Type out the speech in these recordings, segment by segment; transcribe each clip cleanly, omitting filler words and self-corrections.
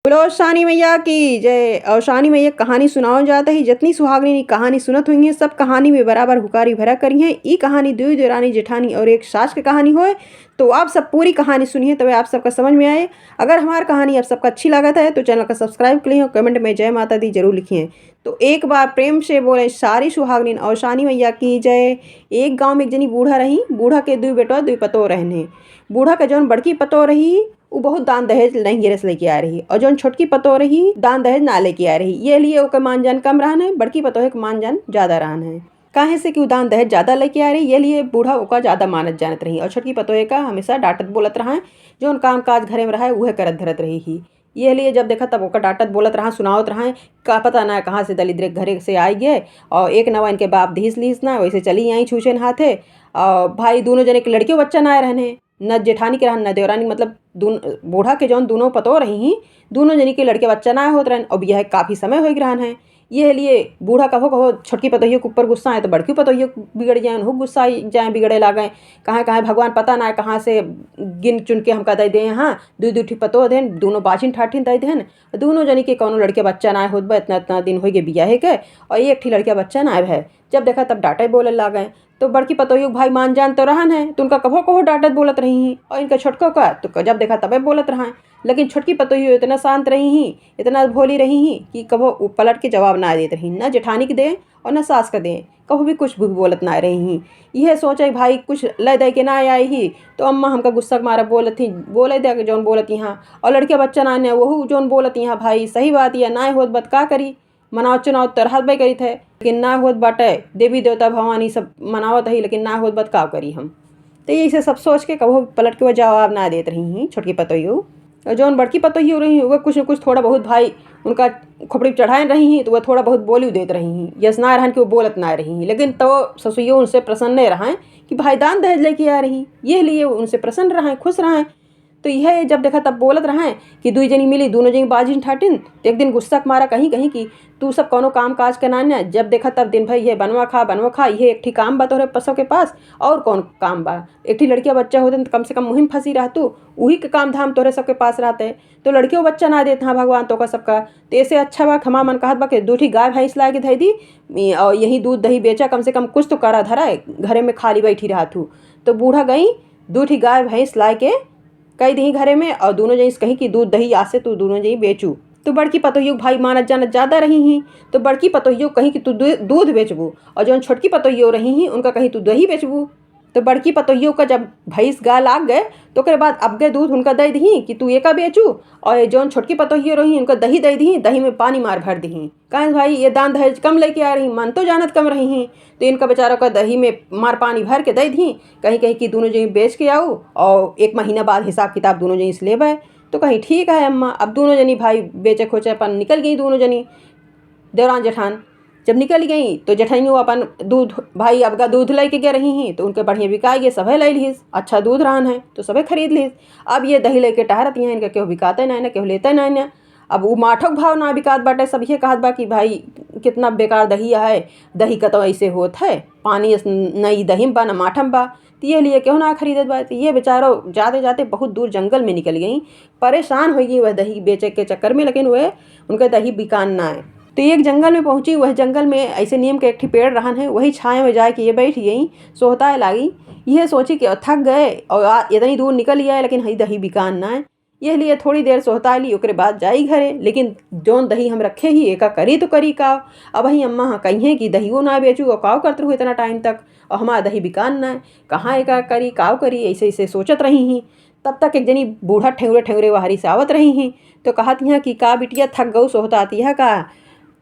बोलो शानी मैया की जय। और शानी मैया कहानी सुनाओ जाता ही जितनी सुहागनी कहानी सुनत हुई है सब कहानी में बराबर हुकारी भरा करी है। ई कहानी दुई देरानी जेठानी और एक सास की कहानी होए तो आप सब पूरी कहानी सुनिए तब आप सबका समझ में आए। अगर हमारी कहानी आप सबका अच्छी लागत है तो चैनल का सब्सक्राइब कर लीजिए, कमेंट में जय माता दी जरूर लिखिए। तो एक बार प्रेम से बोले सारी सुहागनी और शानी मैया की जय। एक गाँव में एक जनी बूढ़ा रही, बूढ़ा के दुई बेटो दुई पतो रहने। बूढ़ा के जौन बड़की पतो रही वो बहुत दान दहेज लंगेरे से लेके आ रही और जो छोटकी पतो रही दान दहेज ना लेके आ रही। ये लिए ओके मानजान कम रहन है, बड़की पतो के मानजान ज्यादा रहन है। काहे से कि वो दान दहेज ज्यादा लेके आ रही, ये लिए बूढ़ा ओका ज्यादा मानत जानत रही और छोटकी पतो का हमेशा डांटत बोलत रहा। जो काम काज घरे में रहा वह करत धरत रही ही। ये लिए जब देखा तब ओका डांटत बोलत रहा, सुनावत रहा। का पता ना कहाँ से दलिद्र घरे से आई गए और एक नवा इनके बाप धीस लीस ना वैसे चली आई छूछे हाथे। और भाई दोनों जने के लड़के बच्चा ना रहने, न जेठानी के रहन न देवरानी, मतलब बूढ़ा के जौन दोनों पतो रही ही दोनों जनी के लड़के बच्चा ना होत रहन। अब यह काफ़ी समय हो रहन है। ये लिए बूढ़ा कहो कहो छोटकी पतोहियों के ऊपर गुस्सा है तो बड़की पतोहियों बिगड़ जाए, उन्हों गुस्सा जाए बिगड़े लागे। कहाँ कहाँ भगवान पता ना है कहाँ से गिन चुन के हमका दे दें। हाँ दू दू ठी पतो देन दोनों बाछिन ठाठिन दे देन, दोनों जनी के कौनो लड़के बच्चा ना होत बा। इतना इतना दिन हो गए बिया है के और एक ठी लड़का बच्चा ना है। जब देखा तब डांटे बोले लागे। तो बड़की पतोहियों भाई मान जान तो रहन है तो उनका कभो कभो डांटत बोलत रही ही और इनका छोटको का तो जब देखा तबे बोलत रहा। लेकिन छोटकी पतोहियों इतना शांत रही ही, इतना भोली रही ही कि कभो पलट के जवाब ना देते रही, न जेठानी के दे और न सास का दे, कभो भी कुछ भी बोलत ना रही ही। यह सोचे भाई कुछ ले दे के ना आई ही तो अम्मा हमका गुस्सा मारा बोलत थी, बोले दे जौन बोलत यहाँ और लड़के बच्चा ना ने वहू जौन बोलत यहाँ। भाई सही बात या ना होत बत का करी, मनाव चुनाव तरह भाई करी थे लेकिन ना होत बाटे। देवी देवता भगवानी सब मनावत ही लेकिन ना होत बत का करी हम। तो ये सब सोच के कभो पलट के वह जवाब ना देत रही ही छोटकी पतोहियों। और जौन बड़की पतोहियों रही वह कुछ न कुछ थोड़ा बहुत भाई उनका खोपड़ी चढ़ाए रही ही तो वह थोड़ा बहुत बोली देत रही ही। यस ना रहन कि वो बोलत ना रही ही, लेकिन तो ससुइयों उनसे प्रसन्न रहें कि भाई दान दहेज लेके आ रही, ये लिए उनसे प्रसन्न रहें खुश रहें। तो यह जब देखा तब बोलत रहे कि दुई जनी मिली दोनों जनी बाजिन ठाटिन। तो एक दिन गुस्सा मारा कहीं कहीं कि तू सब कोनो काम काज के ना। जब देखा तब दिन भाई ये बनवा खा ये एक ठी काम बा तोहरे पसों के पास और कौन काम बा। एक ठी लड़किया बच्चा होते तो कम से कम मुहिम फंसी रहतू, वही के काम धाम तोहरे सबके पास रहते। तो लड़कियों बच्चा ना देते हाँ भगवान तो का सबका। तो ऐसे अच्छा बा खमा मन कहत बा कि दो ठी गाय भैंस ला के धई दी और यही दूध दही बेचा, कम से कम कुछ तो करा धरा घरे में खाली बैठी रहतू। तो बूढ़ा गई दो ठी गाय भैंस ला के कई दी घरे में और दोनों जनी कहीं कि दूध दही आज से तू दोनों जनी बेचू। तो बड़की पतोहियों भाई मानत जानत ज़्यादा रही ही तो बड़की पतोहियों कहीं कि तू दूध बेचबू और जो छोटकी पतोहियों रही ही उनका कहीं तू दही बेचबू। तो बड़की पतोहियों का जब भैंस गाय लाग गए तो उसके बाद अब गए दूध उनका दे दी कि तू एका बेचू और जौन छोटकी पतोहियों रही उनका दही दे दी, दही में पानी मार भर दी। कहें भाई ये दान दहेज कम लेके आ रही, मन तो जानत कम रही ही तो इनका बेचारों का दही में मार पानी भर के दे दी। कहीं कहीं कि दोनों जनी बेच के आओ और एक महीना बाद हिसाब किताब दोनों जनी से ले बाए। तो कहीं ठीक है अम्मा। अब दोनों जनी भाई बेचे खोचे अपन निकल गई दोनों जनी देवरान जेठान। जब निकल गई तो जेठानियों अपन दूध भाई अब का दूध लेके गए रही हैं तो उनके बढ़िया बिकाई गए, सभी ले लीस, अच्छा दूध रहन है तो सभी खरीद लीस। अब ये दही लेके टहरत हैं, इनका क्यों बिकाते ना क्यों लेते ना। अब वो माठोक भाव ना बिकात बाटे, सब ये कहत बा कि भाई कितना बेकार दही है, दही का तो ऐसे होत है पानी नई दही बा न माठम बा। तो ये लिए क्यों ना खरीदत बा। तो ये बेचारो जाते जाते बहुत दूर जंगल में निकल गई, परेशान हो गई वह दही बेचे के चक्कर में, लेकिन वह उनका दही बिकान ना है। तो एक जंगल में पहुंची, वह जंगल में ऐसे नीम के एक ठी पेड़ रहन है, वही छाए में जाए कि ये बैठ गई सोहताए लागी। यह सोची कि थक गए और इतनी दूर निकल गया लेकिन हई दही बिकान ना है। यह लिए थोड़ी देर सोहता ली उसके बाद जाई घरे, लेकिन जौन दही हम रखे ही एका करी तो करी काव। अब ही अम्मा हाँ कहीं कि दहियो ना बेचू और काव करते रहो इतना टाइम तक और हमारा दही बिकान ना है, कहाँ एका करी काव करी ऐसे ऐसे सोचत रही ही। तब तक एक जनी बूढ़ा ठेंगरे ठेंगरे वाहरी से आवत रही ही तो कहत हैं कि का बिटिया थक गऊ सोहता आती है का।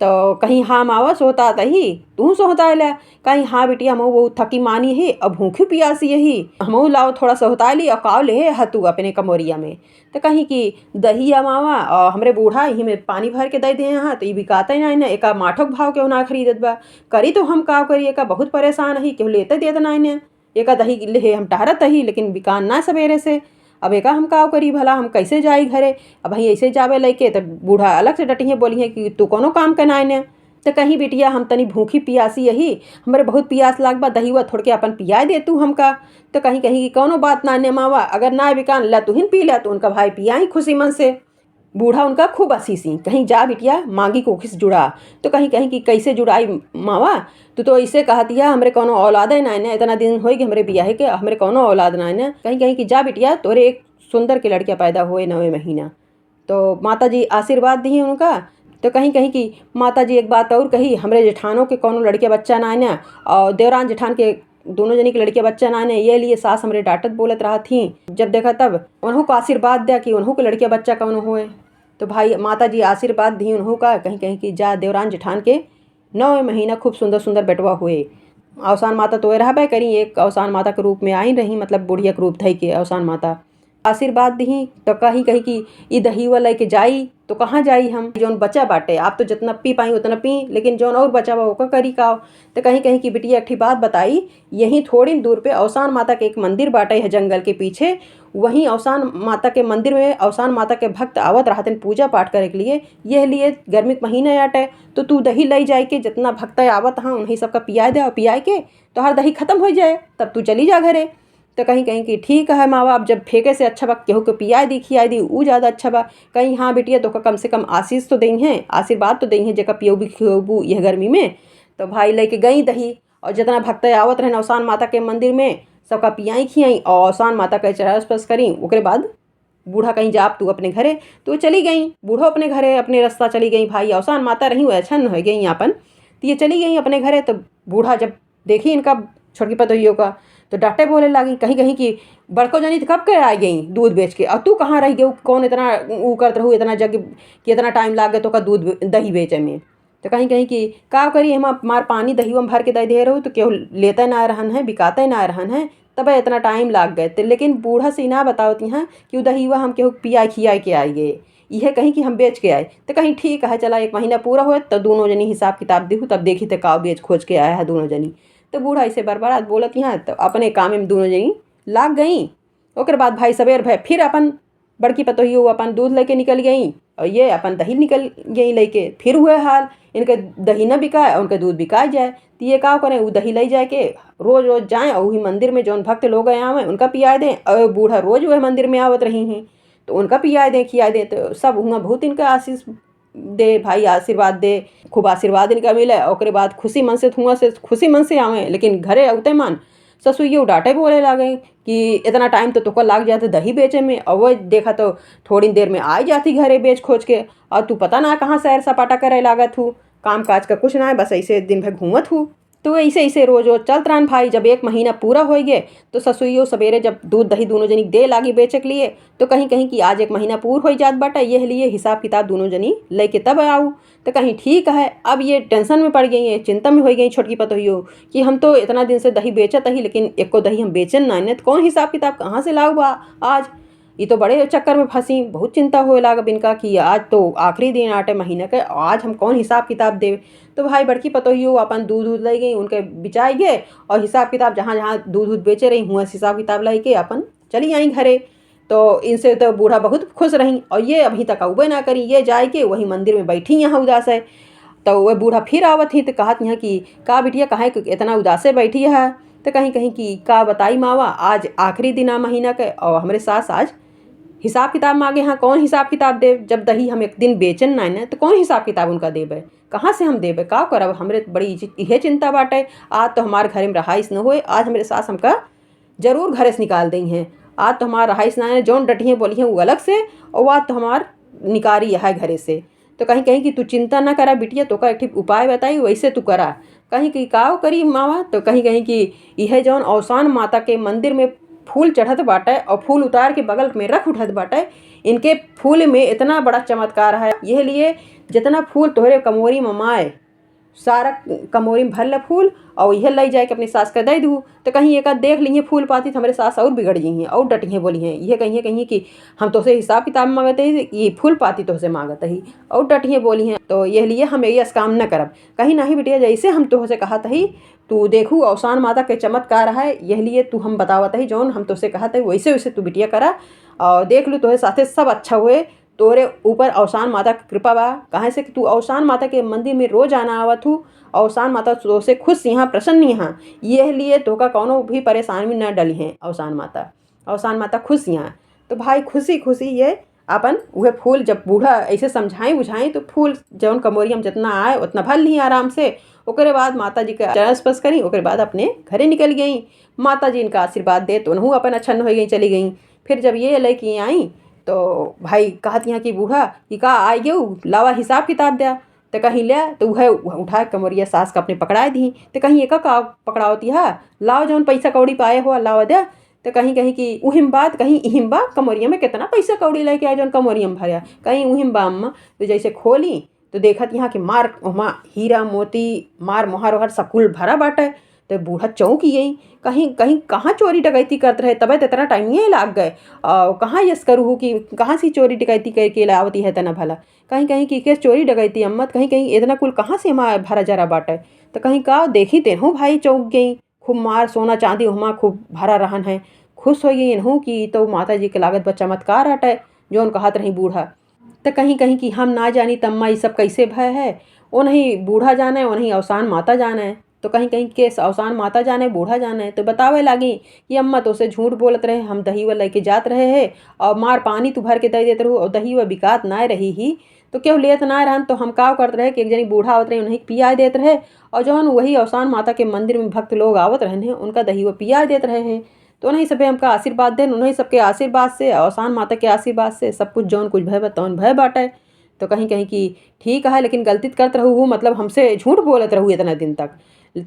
तो कहीं हाँ मावा सोहता ही तू सोहता ला, कहीं हाँ बिटिया हमहू बहुत थकी मानी है अब भूखी पियासी यही हमहू लाओ थोड़ा सोहता ली और काव ले हतू अपने कमोरिया में। तो कहीं कि दही या मावा और हमरे बूढ़ा यही में पानी भर के दे दे हाँ तो ये बिकाता ही ना, एका माठोक भाव क्यों ना खरीदत बा। करी तो हम काव करी एका बहुत परेशान ही क्यों लेते देते ना, एका दही ले हम टहरत ही लेकिन बिकान ना सवेरे से। अब एका हम काव करी भला हम कैसे जाई घरे। अब भाई ऐसे जावे लेके तो बूढ़ा अलग से डटी है बोली है कि तू कोनो काम के ना। तो कहीं बिटिया हम तनी भूखी पियासी यही हमारे बहुत पियास लाग बा, दही हुआ थोड़ के अपन पिया दे तू हमका। तो कहीं की कौनो बात ना ने मावा अगर ना बिकान ला तू हिन पी ला तो उनका भाई पिया ही खुशी मन से। बूढ़ा उनका खूब हंसी कहीं जा बिटिया मांगी कोखिस जुड़ा। तो कहीं कहीं कि कैसे जुड़ाई मावा, तो ऐसे कहा दिया हमरे कोनो औलाद है ना, इतना दिन हो गए हमरे बियाह के, हमरे कोनो औलाद ना है। कहीं कहीं कि जा बिटिया तोरे एक सुंदर के लड़किया पैदा हुए 9वें महीना। तो माता जी आशीर्वाद दी उनका। तो कहीं कहीं कि माता जी एक बात और कही, हमरे जेठानों के कोनो लड़के बच्चा ना है, और देवरान जेठान के दोनों जनी के लड़के बच्चा ना है। ये लिए सास हमरे डांटत बोलत रहा थी। जब देखा तब उन्हों को आशीर्वाद दिया कि उन्हों के लड़के बच्चा कौन हुए। तो भाई माता जी आशीर्वाद दी उन्हों का, कहीं कहीं कि जा देवरान जेठान के 9वें महीना खूब सुंदर सुंदर बेटवा हुए। अवसान माता तो रहबे करी, एक अवसान माता के रूप में आई रही, मतलब बुढ़िया के रूप धई के अवसान माता आशीर्वाद दी। तो कहीं कहीं कि ई दहीवा लेके जाई तो कहाँ जाई हम, जौन बचा बाटे आप तो जितना पी पाई उतना पी, लेकिन जौन और बचा बा ओका करी का। तो कहीं कहीं की बिटिया एक बात बताई, यहीं थोड़ी दूर पे अवसान माता के एक मंदिर बाटे है जंगल के पीछे। वहीं अवसान माता के मंदिर में अवसान माता के भक्त आवत रहते पूजा पाठ करे के लिए। यह लिए गर्मी के महीने आटे, तो तू दही लाई जाए के जितना भक्त आवत हाँ उन्हीं सबका पिया दे, और पिया के तो हर दही खत्म हो जाए, तब तू चली जा घरे। तो कहीं कहीं कि ठीक है माँ बाप, जब फेंके से अच्छा बा केहू के पियाई दी खियाई दी वो ज़्यादा अच्छा बा। कहीं हाँ बिटिया तो कम से कम आशीष तो दें हैं, आशीर्वाद तो दें हैं जेका पियोबी खियोबू यह गर्मी में। तो भाई लेके गई दही, और जितना भक्त आवत रहे अवसान माता के मंदिर में सबका पियाई खियाई और अवसान माता का चढ़ा स्पर्श करी। उसके बाद बूढ़ा कहीं जाप तू अपने घरे, तो चली गई बूढ़ो अपने घरे अपने रास्ता चली गई। भाई अवसान माता रही हुए अच्छा हो गई अपन, तो ये चली गई अपने घरे। तो बूढ़ा जब देखी इनका छोटकी पतोहियों का, तो डांटे बोले लगी कहीं कहीं कि बड़को जनी तो कब के आ गई दूध बेच के, और तू कहाँ रह गई, कौन इतना वो करते रहू इतना जग कि इतना टाइम लाग गया तो का दूध दही बेचे में। तो कहीं कहीं कि का करी हम मार पानी दही में भर के दे रहू, तो केहू लेते ना रहन है बिकाते ना रहन है, तब इतना टाइम लाग गए। तो लेकिन बूढ़ा से ना बतावती हैं कि दही हुआ हम केहू पिया खिया के आइए, यह कहीं कि हम बेच के आए। तो कहीं ठीक है चला 1 महीना पूरा हुए तो दोनों जनी हिसाब किताब दिहू, तब देखी तो का बेच खोज के आया है दोनों जनी। तो बूढ़ा ऐसे बरबरात बोलत यहाँ, तो अपने काम में दोनों जनी लाग गई। ओकर बाद भाई सवेर भय फिर अपन बड़की पतोहियो अपन दूध लेके निकल गई, और ये अपन दही निकल गई लेके। फिर हुए हाल इनके दही न बिकाए और उनके दूध बिका जाए, तो ये का करें वो दही ले जाए के रोज रोज जाएँ और वही मंदिर में जौन भक्त लोग आए उनका पिया दें, और बूढ़ा रोज वह मंदिर में आवत रही हैं तो उनका पिया दें खिया दें। तो सब हुआ बहुत इनका आशीष दे भाई, आशीर्वाद दे, खूब आशीर्वाद इनका मिले। और बाद खुशी मन से धुआं से खुशी मन से आवे, लेकिन घरे अवते मान ससुइयो डांटे बोले लागे कि इतना टाइम तो तुका लाग जाता दही बेचे में, और वो देखा तो थोड़ी देर में आ जाती घरे बेच खोज के, और तू पता ना कहाँ सैर सपाटा करे लागत हूँ, काम काज का कुछ ना है, बस ऐसे दिन भर घूमत हूँ। तो ऐसे ऐसे रोज रोज चलत रहन भाई। जब 1 महीना पूरा हो गए तो ससुइयो सवेरे जब दूध दही दोनों जनी दे लागी बेचे के लिए, तो कहीं कहीं कि आज 1 महीना पूर हो जात बाटा, यह लिए हिसाब किताब दोनों जनी लेके तब आऊँ। तो कहीं ठीक है, अब ये टेंशन में पड़ गई है, चिंता में हो गई छोटकी पतोहियो कि हम तो इतना दिन से दही बेचत ही, लेकिन एको दही हम बेचन ना है तो कौन हिसाब किताब कहाँ से लाऊ बा आज। ये तो बड़े चक्कर में फंसी, बहुत चिंता होए लागब इनका कि आज तो आखिरी दिन आटे महीने के, आज हम कौन हिसाब किताब दे। तो भाई बड़की पतोहियो अपन दूध दूध ले गई उनके बिचाई गए, और हिसाब किताब जहाँ जहाँ दूध दूध बेचे रही हुआ हिसाब किताब लाई के अपन चली आई घरे। तो इनसे तो बूढ़ा बहुत खुश रही, और ये अभी तक अबे ना करी, ये जाए के वही मंदिर में बैठी यहाँ उदास है। तो वह बूढ़ा फिर आवत ही तो कहत यहाँ कि का बिटिया कहाँ इतना उदासे बैठी है। तो कहीं कहीं कि का बताई मावा, आज आखिरी दिन आ महीना के, और हमारे सास आज हिसाब किताब मांगे हाँ, कौन हिसाब किताब दे, जब दही हम एक दिन बेचन ना है तो कौन हिसाब किताब उनका देवे, कहाँ से हम देवे, का करब। हमरे बड़ी यह चिंता बाटे, आज तो हमारे घर में रहाइश न होए, आज हमारे सास हमका जरूर घरे से निकाल दी हैं। आज तो हमारा रहाइश ना है, जौन डटियाँ बोली हैं वो अलग से, और आज तो हमार निकारी है घरे से। तो कहीं कहीं कि तू चिंता ना करा बिटिया, तो का एक ठीक उपाय बताई वैसे तू करा। कहीं कि का करी मावा, तो कहीं कहीं कि यह जौन अवसान माता के मंदिर में फूल चढ़त बाटे और फूल उतार के बगल में रख उठत बाटे, इनके फूल में इतना बड़ा चमत्कार है। यह लिए जितना फूल तोहरे कमोरी में माए सारा कमोरी में भर ले फूल, और यह लाई जाए कि अपनी सास का दे दूँ। तो कहीं एक देख ली फूल पाती तो हमारे सास और बिगड़ गई हैं और डटी हैं, बोली हैं यह कहीं कि हम तो से हिसाब किताब मांगते ही, ये फूल पाती तो से मांगते ही और डटी हैं बोली हैं। तो यह लिए हम यही काम न करब, कहीं नहीं बिटिया जैसे हम तो से कहा ही तू देखू अवसान माता के चमत्कार है, यह लिए तू हम बतावत ही जौन हम तो से कहा वैसे वैसे तू बिटिया करा, और देख लू तो साथे सब अच्छा हुए। तोरे ऊपर अवसान माता की कृपा बा, कहाँ से कि तू अवसान माता के मंदिर में रोज आना आवत हूँ, अवसान माता तो से खुश यहाँ प्रसन्न यहाँ, यह लिए तो का कौनो भी परेशानी न डली हैं। अवसान माता खुश यहाँ। तो भाई खुशी खुशी ये अपन वह फूल जब बूढ़ा ऐसे समझाई बुझाई तो फूल जौन कमोरिया में जितना आए उतना भर ली आराम से। ओकरे बाद माता जी का चरण स्पर्श करी, ओकरे बाद अपने घरे निकल गई। माता जी इनका आशीर्वाद दे तो उन्हों अपन अच्छा हो गई चली गई। फिर जब ये लड़की आई तो भाई कहती हैं कि बूढ़ा कि का आई गयो लावा हिसाब किताब दिया। तो कहीं ले तो वह उठा कमरिया सास का अपने पकड़ा दी। तो कहीं एक का पकड़ावती है लाओ जौन पैसा कौड़ी पाए हो लावा दे। तो कहीं कहीं कि उहिम बात कहीं इहिम बा कमरिया में कितना पैसा कौड़ी लेके आए जौन कमरिया में भरया कहीं उहिम बा अम्मा। तो जैसे खोली तो देखत यहाँ कि मार वहाँ हीरा मोती मार मोहर ओहर सब कुल भरा बाटे। तो बूढ़ा चौंक गई कहीं कहीं कहाँ चोरी डकैती करते रहे तबे तो इतना टाइम ये लाग गए। कहाँ यस करूँ कि कहाँ से चोरी डकैती करके लावती है तना भला कहीं कहीं कि के चोरी डकैती अम्मत कहीं कहीं इतना कुल कहाँ से हमारा भरा जरा बाटे। तो कहीं का देखी तेनहूँ भाई चौंक गई खूब मार सोना चांदी हुआ खूब भरा रहन है। खुश हो गई इन्हूँ कि तो माता जी के लागत बच्चा चमत्कार हटे जो कहत रही बूढ़ा। तो कहीं कहीं कि हम ना जानी तम्मा ये सब कैसे भय है वो नहीं बूढ़ा जाने वो नहीं अवसान माता जाने। तो कहीं कहीं के अवसान माता जाने बूढ़ा जाने। तो बतावे लगी कि अम्मा तो से झूठ बोलत रहे हम दही व लेके जात रहे है और मार पानी तू भर के दे देते रहू और दही व बिकात ना रही ही तो क्यों लेत ना रहन। तो हम का करते रहे कि एक जनी बूढ़ा आवत रहे उन्हें पिया देते रहे और जौन वही अवसान माता के मंदिर में भक्त लोग आवत रहे हैं उनका दही व पिया देते रहे हैं। तो उन्हीं सब हमका आशीर्वाद देन उन्हीं सबके आशीर्वाद से अवसान माता के आशीर्वाद से सब कुछ जौन कुछ भय तौन भय बाटे। तो कहीं कहीं कि ठीक है लेकिन गलती करते रहू मतलब हमसे झूठ बोलत रहू इतना दिन तक।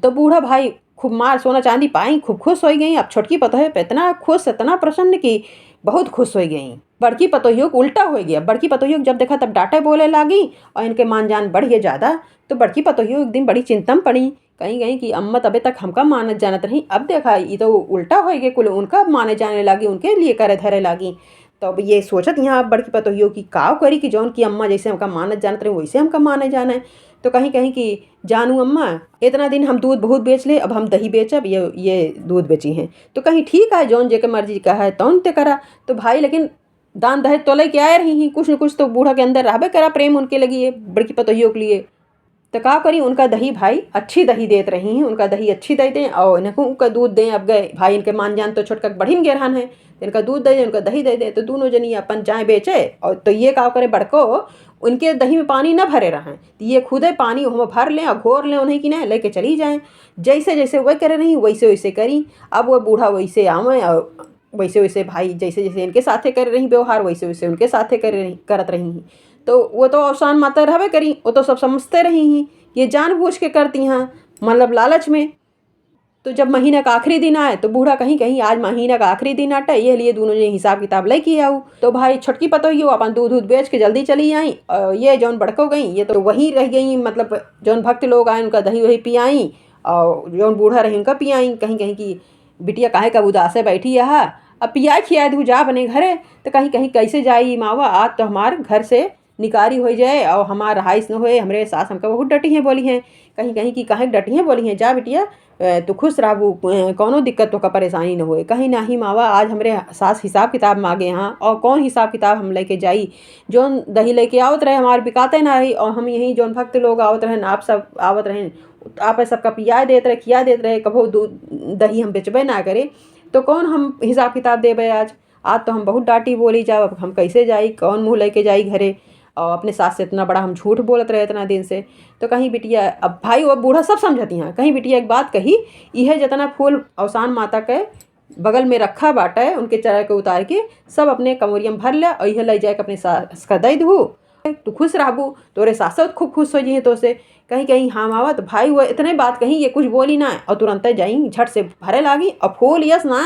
तो बूढ़ा भाई खूब मार सोना चांदी पाई खूब खुश हो गई। अब छोटकी पतोह पे इतना खुश इतना प्रसन्न कि बहुत खुश हो गई। बड़की पतोहियों को उल्टा हो गया। बड़की पतोहियों जब देखा तब डांटे बोले लागी और इनके मान जान बढ़ गए ज़्यादा। तो बड़की पतोहियों एक दिन बड़ी चिंता में पड़ी कहीं कहीं कि अम्मा तबे तक हमका मानत जानत रही अब देखा ये तो उल्टा हो गए कुल उनका माने जाने लगी उनके लिए करे धरे लगी। तो अब ये सोचत यहाँ बड़की पतोहियों की काव करी कि जौन की अम्मा जैसे हमका मानत जानत रहे वैसे हमका माने जाने। तो कहीं कहीं कि जानू अम्मा इतना दिन हम दूध बहुत बेच ले अब हम दही बेचब ये दूध बेची हैं। तो कहीं ठीक है जौन जेके मर्जी का है तौन ते करा। तो भाई लेकिन दान दहेज तो लेके आए रही ही कुछ न कुछ तो बूढ़ा के अंदर रहबे करा प्रेम उनके लगी है बड़की पतोहियों के लिए। तो का करी उनका दही भाई अच्छी दही देत रही हैं उनका दही अच्छी दे दें और इनको उनका दूध दें। अब गए भाई इनके मान जान तो छोटका बढ़िन गेरहन है तो इनका दूध दे दें उनका दही दे दें। तो दोनों जनी अपन जाए बेचे और तो ये का करे बड़को उनके दही में पानी न भरे रहें तो ये खुदे पानी हम भर लें और घोर लें उन्हें कि नहीं लेके चली जाएँ। जैसे जैसे वह करे रही वैसे वैसे करी। अब वह बूढ़ा वैसे आवे और वैसे वैसे भाई जैसे जैसे इनके साथे कर रही व्यवहार वैसे वैसे उनके साथे करत रही। तो वो तो अवसान माता रहबे करी वो तो सब समझते रही ही ये जानबूझ के करती हैं मतलब लालच में। तो जब महीने का आखिरी दिन आए तो बूढ़ा कहीं कहीं आज महीने का आखिरी दिन आटे ये लिए दोनों ने हिसाब किताब लेके आऊ। तो भाई छोटकी पतोही अपन दूध दूध बेच के जल्दी चली आई और ये जौन बड़को गई ये तो वहीं रह गई मतलब जौन भक्त लोग आए उनका दही वही पियाई और जौन बूढ़ा रही उनका पियाई। कहीं कहीं की बिटिया काहे का उदासे बैठी है अब पिया खिया दू जा बने घरे। तो कहीं कहीं कैसे जाई मावा आज तो हमार घर से निकारी हो जाए और हमार रहाइश न होए हमरे सास हमका बहुत डटी हैं बोली हैं। कहीं कहीं की काहे डटी हैं बोली हैं जा बिटिया तो खुश रहू कौनो दिक्कत तो का परेशानी न होए। कहीं नहीं मावा आज हमरे सास हिसाब किताब मांगे हाँ और कौन हिसाब किताब हम लेके जाई जौन दही लेके आवत रहे हमारे बिकाते ना रही और हम यहीं जौन भक्त लोग आवत रहे आप सब आवत रहे आप सबका पिया देते रहे खिया देते रहे कभो दूध दही हम बेचबे ना करे तो कौन हम हिसाब किताब देबे आज तो हम बहुत डांटी बोली जा अब हम कैसे जाई कौन मुँह लेके जाई घरे और अपने सास से इतना बड़ा हम झूठ बोलत रहे इतना दिन से। तो कहीं बिटिया अब भाई वो बूढ़ा सब समझती हैं कहीं बिटिया एक बात कही यह जितना फूल अवसान माता के बगल में रखा बाटा है उनके चढ़ा के उतार के सब अपने कमोरिया में भर लिया और यह ले जाए अपने सास का दे दू तू खुश रहबू तोरे सास खूब खुश हो जी तो से कहीं कहीं हाँ मावा। तो भाई वो इतने बात कही ये कुछ बोली ना और तुरंत जाई झट से भरे लागी और फूल यस ना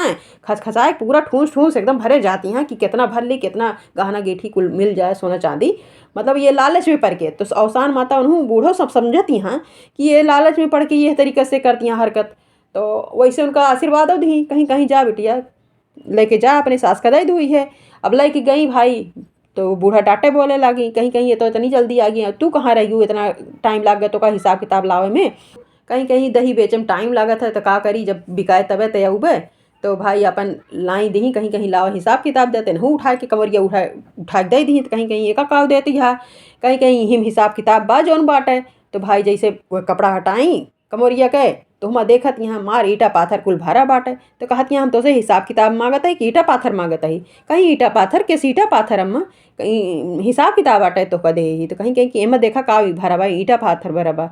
खसखसाए पूरा ठूस ठूस एकदम भरे जाती हैं कि कितना भर ली कितना गहना गेठी कुल मिल जाए सोना चांदी मतलब ये लालच में पड़ के। तो अवसान माता उन्होंने बूढ़ों सब समझती हैं कि ये लालच में पड़ के ये तरीके से करती हैं हरकत। तो वैसे उनका आशीर्वाद दी कहीं कहीं जा बिटिया लेके जा अपने सास का दे हुई है। अब लेके गई भाई तो बूढ़ा डांटे बोले लगी कहीं कहीं ये तो इतनी जल्दी आ गई तू कहाँ रही इतना टाइम लग गया तो का हिसाब किताब लावे में कहीं कहीं दही बेचम टाइम लागत है तो का करी जब बिकाए तबे तयबे। तो भाई अपन लाई दी कहीं कहीं लावा हिसाब किताब देते नहीं उठा के कमरिया उठा दे दी तो कहीं कहीं एक काव देती है कहीं कहीं हिम हिसाब किताब बा जौन बाटे। तो भाई जैसे वह कपड़ा हटाई कमरिया के तो हम देखत यहाँ मार ईटा पाथर कुल भरा बाटे। तो कहत यहाँ हम तो से हिसाब किताब मांगत है कि ईटा पाथर मांगत है। कहीं ईटा पाथर के सीटा पाथर अम्मा कहीं हिसाब किताब बाटे तो कदे ही तो कहीं कहीं कि एमा देखा का भरा बा ईटा पाथर भरा बा।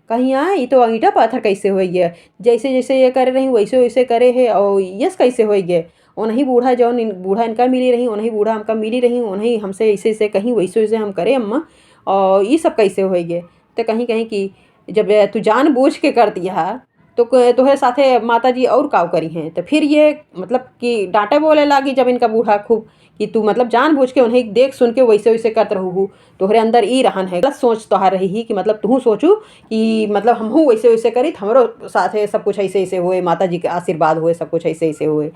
कहीं यहाँ ये तो ईटा पाथर कैसे हो गया, जैसे जैसे ये करे रही वैसे वैसे करे है और यस कैसे हो गया। उन्हीं बूढ़ा जौन बूढ़ा इनका मिली रही उन्हीं बूढ़ा हमका मिली रही उन्हीं हमसे ऐसे ऐसे कहीं वैसे वैसे हम करे अम्मा और ये सब कैसे हो गए। तो कहीं कहीं कि जब तू जान बूझ के कर दिया तो तोहरे साथे माता जी और काव करी हैं। तो फिर ये मतलब कि डांटे बोले लागी जब इनका बूढ़ा खूब कि तू मतलब जान बूझ के उन्हें देख सुन के वैसे वैसे करत रहू। तोहरे अंदर ई रहन है गलत सोच तोहार रही ही कि मतलब तू सोचू कि मतलब हमहू वैसे वैसे करी हमरो साथे सब कुछ ऐसे ऐसे हुए, माता जी के आशीर्वाद हुए, सब कुछ ऐसे ऐसे हुए।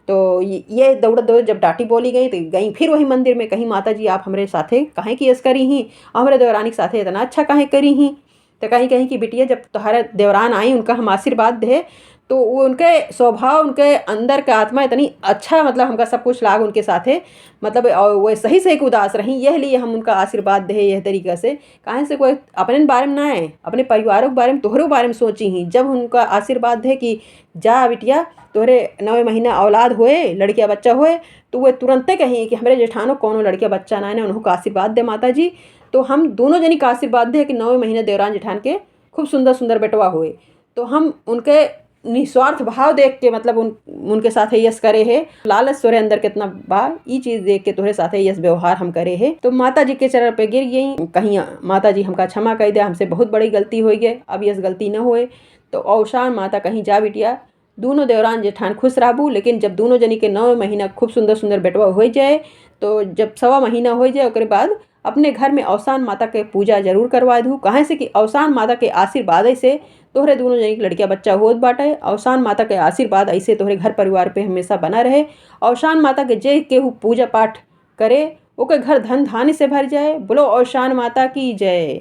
तो ये दौड़त दौड़त जब डांटी बोली गई तो गई फिर वही मंदिर में। कहीं माता जी आप हमारे साथे काहे की यस करी ही, हमारे देवरानी के साथे इतना अच्छा काहे करी ही। तो कहीं कहीं की बिटिया जब तुम्हारे देवरान आई उनका हम आशीर्वाद दे तो वो उनके स्वभाव उनके अंदर का आत्मा इतनी अच्छा मतलब हमका सब कुछ लाग उनके साथे मतलब वो सही से एक उदास रही। यह लिए हम उनका आशीर्वाद दे यह तरीक़ा से काहे से कोई अपने बारे में ना है अपने परिवारों के बारे में तोहरों बारे में सोची ही। जब उनका आशीर्वाद दे कि जा बिटिया तोहरे 9 महीना औलाद होए लड़किया बच्चा होए तो वह तुरंते कहीं कि हमारे जेठानो कोनो लड़किया बच्चा ना है उनको आशीर्वाद दे माता जी। तो हम दोनों जनी का आशीर्वाद दे कि 9 महीने देवरान जेठान के खूब सुंदर सुंदर बेटवा हुए। तो हम उनके निस्वार्थ भाव देख के मतलब उनके साथ यस करे है। लालच तोरे अंदर कितना बा ई चीज़ देख के तोरे साथ यस व्यवहार हम करे है। तो माता जी के चरण पे गिर गई कहीं माता जी हमका क्षमा कर दे, हमसे बहुत बड़ी गलती हो गई, अब यस गलती न होए। तो अवसान माता कहीं जा बिटिया दोनों देवरान जेठान खुश रहबू। लेकिन जब दोनों जनी के 9 महीना खूब सुंदर सुंदर बेटवा हो जाए तो जब 1.25 महीना हो जाए उसके बाद अपने घर में अवसान माता के पूजा जरूर करवा दूँ। कहाँ से कि अवसान माता के आशीर्वाद से तोहरे दोनों जनी के लड़किया बच्चा होत बाटे। अवसान माता के आशीर्वाद ऐसे तोहरे घर परिवार पे हमेशा बना रहे। अवसान माता के जे केहू पूजा पाठ करे ओके घर धन धान्य से भर जाए। बोलो अवसान माता की जय।